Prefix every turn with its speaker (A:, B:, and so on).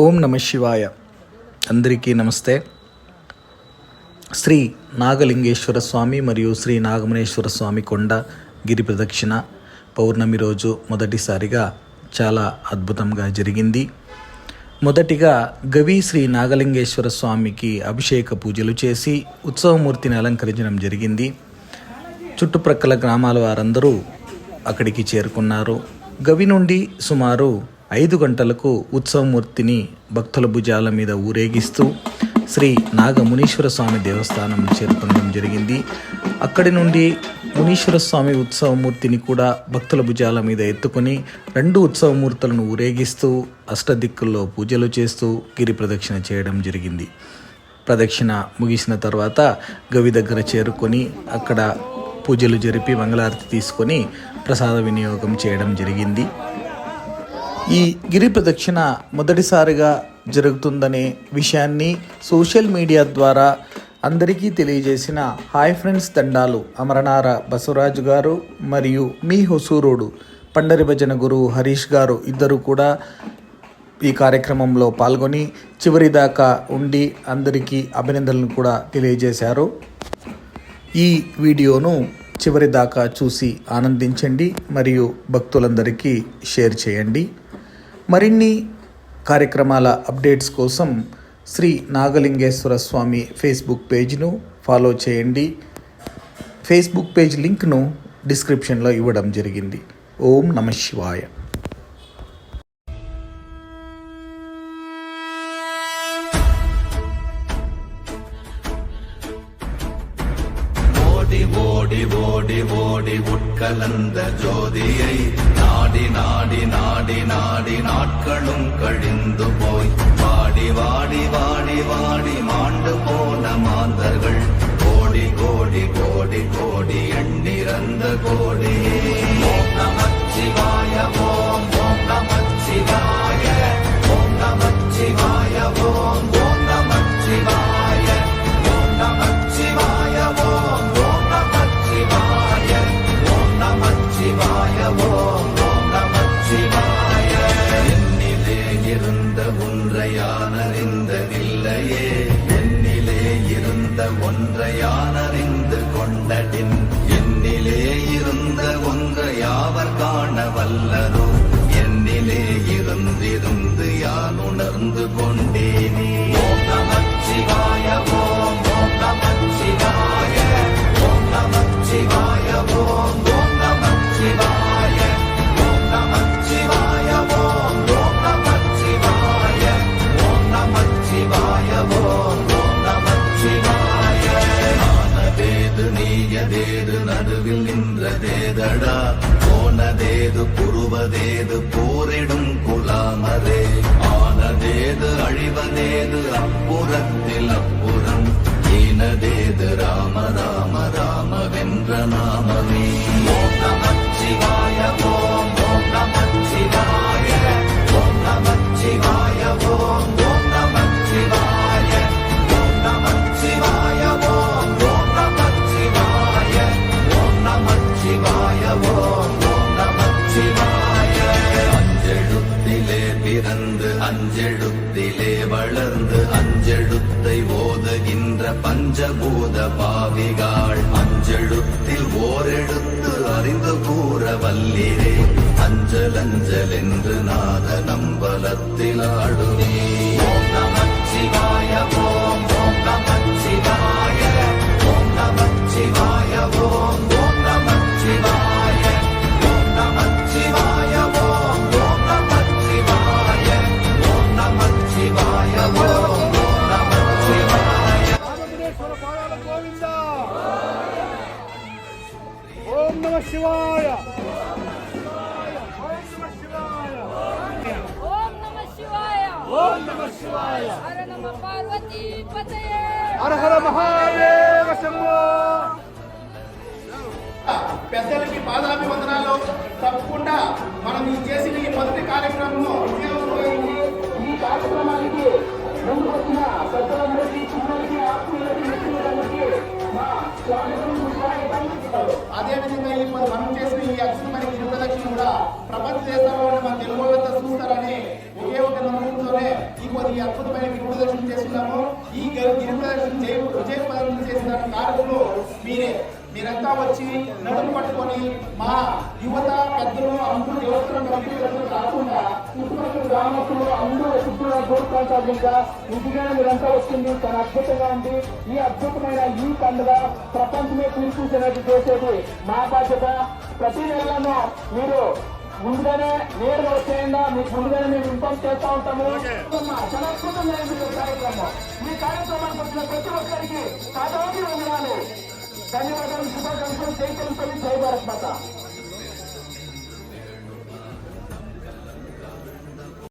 A: ఓం నమ శివాయ. అందరికీ నమస్తే. శ్రీ నాగలింగేశ్వర స్వామి మరియు శ్రీ నాగమనేశ్వర స్వామి కొండ గిరి ప్రదక్షిణ పౌర్ణమి రోజు మొదటిసారిగా చాలా అద్భుతంగా జరిగింది. మొదటిగా గవి శ్రీ నాగలింగేశ్వర స్వామికి అభిషేక పూజలు చేసి ఉత్సవమూర్తిని అలంకరించడం జరిగింది. చుట్టుప్రక్కల గ్రామాల వారందరూ అక్కడికి చేరుకున్నారు. గవి నుండి సుమారు 5 గంటలకు ఉత్సవమూర్తిని భక్తుల భుజాల మీద ఊరేగిస్తూ శ్రీ నాగమునీశ్వర స్వామి దేవస్థానం చేరుకోవడం జరిగింది. అక్కడి నుండి మునీశ్వర స్వామి ఉత్సవమూర్తిని కూడా భక్తుల భుజాల మీద ఎత్తుకొని 2 ఉత్సవమూర్తులను ఊరేగిస్తూ అష్టదిక్కుల్లో పూజలు చేస్తూ గిరి ప్రదక్షిణ చేయడం జరిగింది. ప్రదక్షిణ ముగిసిన తర్వాత గవి దగ్గర చేరుకొని అక్కడ పూజలు జరిపి మంగళారతి తీసుకొని ప్రసాద వినియోగం చేయడం జరిగింది. ఈ గిరి ప్రదక్షిణ మొదటిసారిగా జరుగుతుందనే విషయాన్ని సోషల్ మీడియా ద్వారా అందరికీ తెలియజేసిన హాయ్ ఫ్రెండ్స్ దండాలు అమరనార బసవరాజు గారు మరియు మీ హొసూరుడు పండరి భజన గురువు హరీష్ గారు ఇద్దరు కూడా ఈ కార్యక్రమంలో పాల్గొని చివరి దాకా ఉండి అందరికీ అభినందనలు కూడా తెలియజేశారు. ఈ వీడియోను చివరి దాకా చూసి ఆనందించండి మరియు భక్తులందరికీ షేర్ చేయండి. మరిన్ని కార్యక్రమాల అప్డేట్స్ కోసం శ్రీ నాగలింగేశ్వర స్వామి ఫేస్బుక్ పేజ్ను ఫాలో చేయండి. ఫేస్బుక్ పేజ్ లింక్ను డిస్క్రిప్షన్లో ఇవ్వడం జరిగింది. ఓం నమ శివాయ.
B: ஓடி ஓடி ஓடி ஓடி உட்கலந்த ஜோதியை நாடி நாடி நாடி நாடி நாட்களும் கழிந்து போய் வாடி வாடி வாடி வாடி மாண்டு போன மாந்தர்கள் கோடி கோடி கோடி கோடி எண்ணிறந்த கோடி. ஓம் நமச்சிவாய ஓம் ஓம் நமச்சிவாய ஓம் நமச்சிவாய ஓம் ஓம் நமச்சிவாய ஓம் நமச்சிவாய ஓம் என்னிலே இருந்த ஒன்றை யானறிந்ததில்லையே, என்னிலே இருந்த ஒன்றை யானறிந்து கொண்டடின், என்னிலே இருந்த ஒன்றை யாவர் காண வல்லரோ, என்னிலே இருந்திருந்து யான் உணர்ந்து கொண்டேனே. ஓம் நமச்சிவாய ஓம் ஓம் நமச்சிவாய ஓம் நமச்சிவாய ஓம் ஓம் நமச்சிவாய ஓம் நமச்சிவாய ஓம் ஓம் நமச்சிவாய ஓம் நமச்சிவாய ஓம் ஓம் நமச்சிவாய. ஆனதேது நீயதேது நடுவில் நின்றதேதடா, போனதேது புருவதேது போரிடும் குலாமரே, ஆனதேது அழிவதேது அப்புறத்தில் அப்புறம், ஈனதேது ராம ராம ராமவென்ற நாமமே. ஓம் நமச்சிவாய ஓம் ஓம் நமச்சிவாய ஓம் நமச்சிவாய ஓம் ஓம் நமச்சிவாய ஓம் நமச்சிவாய ஓம் ஓம் நமச்சிவாய ஓம் நமச்சிவாய ஓம் ஓம் நமச்சிவாய. அஞ்செழுத்திலே பிறந்து அஞ்செழுத்திலே வளர்ந்து அஞ்செழுத்தை ஓதுகின்ற பஞ்சபூத பாவிகாள், அஞ்செழுத்தில் ஓரெழுத்து அறிந்து கூற வல்லிரே, அஞ்சல் அஞ்சல் என்று நாத நம்பலத்தில் ஆடுமே. ஓம் நமச்சிவாய ஓம் ஓம் நமச்சிவாய ஓம் நமச்சிவாய ஓம் ஓம் நமச்சிவாய ஓம் நமச்சிவாய ஓம் ஓம் நமச்சிவாய ஓம் நமச்சிவாய ஓம் ஓம் நமச்சிவாய.
C: ఓం నమ శివాయ.
D: ఓం నమ శివాయ.
C: ఓం నమ శివాయ.
D: హర నమ పార్వతీ పతయే.
C: హర హర మహాదేవ శంభో.
E: పెద్దలకి పాదాభివందనాలు. తప్పకుండా మనం ఈ చేసిన ఈ మొదటి కార్యక్రమంలో విజయవంతమైంది. ఈ కార్యక్రమానికి ముందు వచ్చిన పెద్దలందరికీ చిన్నలకి ఆత్మీయులకి మిత్రులందరికీ మా స్వాగతం. అదేవిధంగా ఈ మనం చేసిన ఈ అద్భుతమైన గిరి ప్రదక్షిణ కూడా ప్రపంచ దేశాల్లో మన తెలుగు వాళ్ళంతా చూస్తారని ఒకే ఒక నమ్మకంతోనే ఈ ఈ అద్భుతమైన గిరి ప్రదర్శన చేస్తున్నాము. ఈ గిరి ప్రదర్శన విజయపదం చేసిన కారణంలో మీరంతా వచ్చి నడుము పట్టుకొని మా యువత పెద్దలు అందరూ దేవస్థానం కమిటీలు కాకుండా చుట్టుపక్కల గ్రామస్తులు అందరూ చుట్టూ కోరుకుంటారు. ఇంకా ఇంటిగా మీరంతా వచ్చింది చాలా అద్భుతంగా ఉంది. ఈ అద్భుతమైన ఈ పండుగ ప్రపంచమే తీర్చినట్టు చేసేది మా బాధ్యత. ప్రతి నెలలో మీరు ముందుగానే నేరుగా వచ్చేయండి, మీకు ముందుగానే మేము ఇన్ఫార్మ్ చేస్తూ ఉంటాము. చాలా అద్భుతంగా కార్యక్రమం. ఈ కార్యక్రమానికి వచ్చిన ప్రతి ఒక్కరికి సాధారణ వందనాలు, ధన్యవాదాలు, శుభాకాంక్షలు. జై తెలుగు, జై భారత్ మాత.